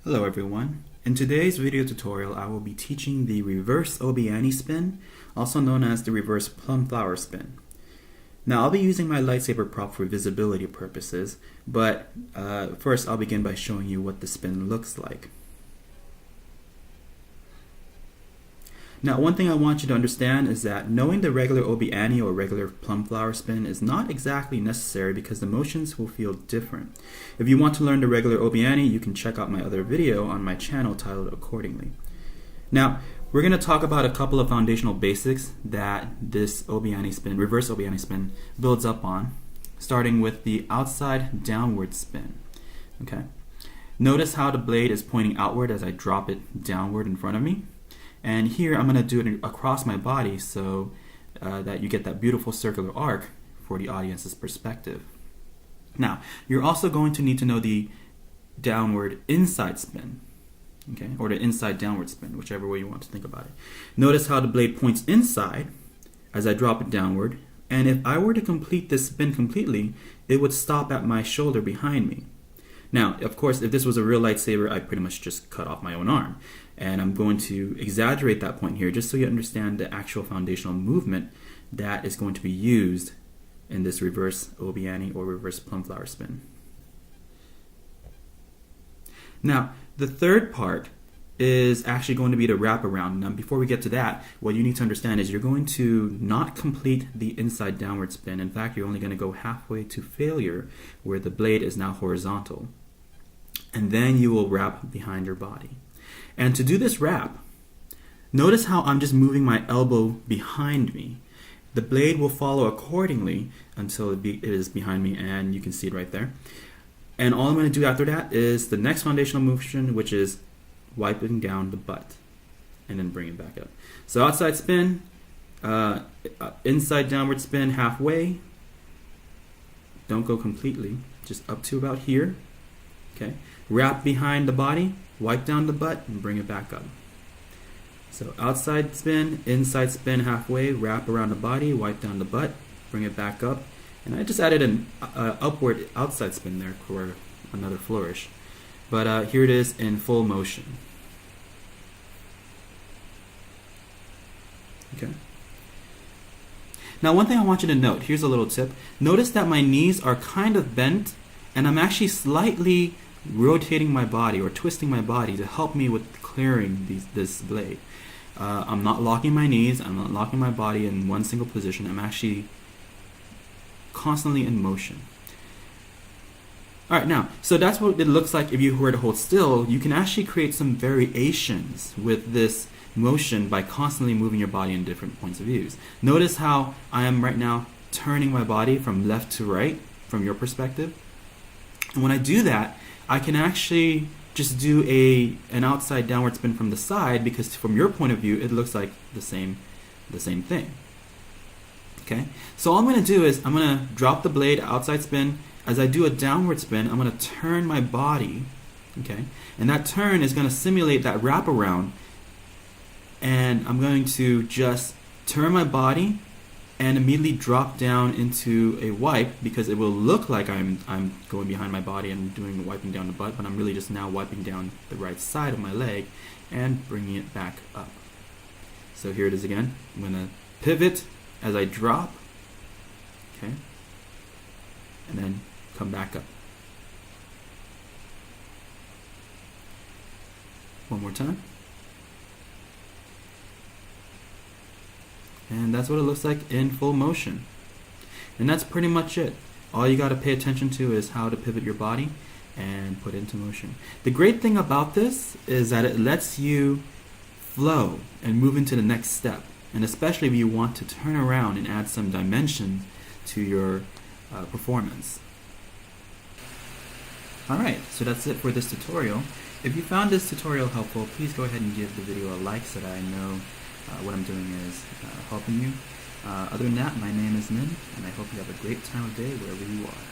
Hello everyone. In today's video tutorial, I will be teaching the Reverse Obi-Ani Spin, also known as the Reverse Plum Flower Spin. Now I'll be using my lightsaber prop for visibility purposes, but first I'll begin by showing you what the spin looks like. Now one thing I want you to understand is that knowing the regular Obi-Ani or regular plum flower spin is not exactly necessary because the motions will feel different. If you want to learn the regular Obi-Ani, you can check out my other video on my channel titled accordingly. Now we're going to talk about a couple of foundational basics that this Obi-Ani spin, reverse Obi-Ani spin, builds up on, starting with the outside downward spin. Okay. Notice how the blade is pointing outward as I drop it downward in front of me. And here I'm going to do it across my body so that you get that beautiful circular arc for the audience's perspective. Now, you're also going to need to know the downward inside spin, okay, or the inside downward spin, whichever way you want to think about it. Notice how the blade points inside as I drop it downward, and if I were to complete this spin completely, it would stop at my shoulder behind me. Now, of course, if this was a real lightsaber, I'd pretty much just cut off my own arm. And I'm going to exaggerate that point here just so you understand the actual foundational movement that is going to be used in this reverse Obi-Ani or reverse plum flower spin. Now, the third part is actually going to be the wraparound. Now, before we get to that, what you need to understand is you're going to not complete the inside downward spin. In fact, you're only going to go halfway to failure where the blade is now horizontal. And then you will wrap behind your body. And to do this wrap, notice how I'm just moving my elbow behind me. The blade will follow accordingly until it is behind me, and you can see it right there. And all I'm going to do after that is the next foundational motion, which is wiping down the butt and then bring it back up. So outside spin, inside downward spin halfway. Don't go completely, just up to about here. Okay. Wrap behind the body, wipe down the butt, and bring it back up. So outside spin, inside spin halfway, wrap around the body, wipe down the butt, bring it back up. And I just added an upward outside spin there for another flourish. But here it is in full motion. Okay. Now one thing I want you to note, here's a little tip. Notice that my knees are kind of bent and I'm actually slightly rotating my body or twisting my body to help me with clearing this blade. I'm not locking my knees, I'm not locking my body in one single position. I'm actually constantly in motion. Alright, now, so that's what it looks like if you were to hold still. You can actually create some variations with this motion by constantly moving your body in different points of views. Notice how I am right now turning my body from left to right from your perspective. And when I do that, I can actually just do an outside downward spin from the side because from your point of view, it looks like the same thing. Okay, so all I'm going to do is I'm going to drop the blade, outside spin. As I do a downward spin, I'm going to turn my body, okay, and that turn is going to simulate that wraparound, and I'm going to just turn my body and immediately drop down into a wipe because it will look like I'm going behind my body and doing wiping down the butt, but I'm really just now wiping down the right side of my leg and bringing it back up. So here it is again. I'm going to pivot as I drop, okay, and then come back up. One more time. And that's what it looks like in full motion. And that's pretty much it. All you got to pay attention to is how to pivot your body and put it into motion. The great thing about this is that it lets you flow and move into the next step. And especially if you want to turn around and add some dimension to your performance. Alright, so that's it for this tutorial. If you found this tutorial helpful, please go ahead and give the video a like so that I know what I'm doing is helping you. Other than that, my name is Min, and I hope you have a great time of day wherever you are.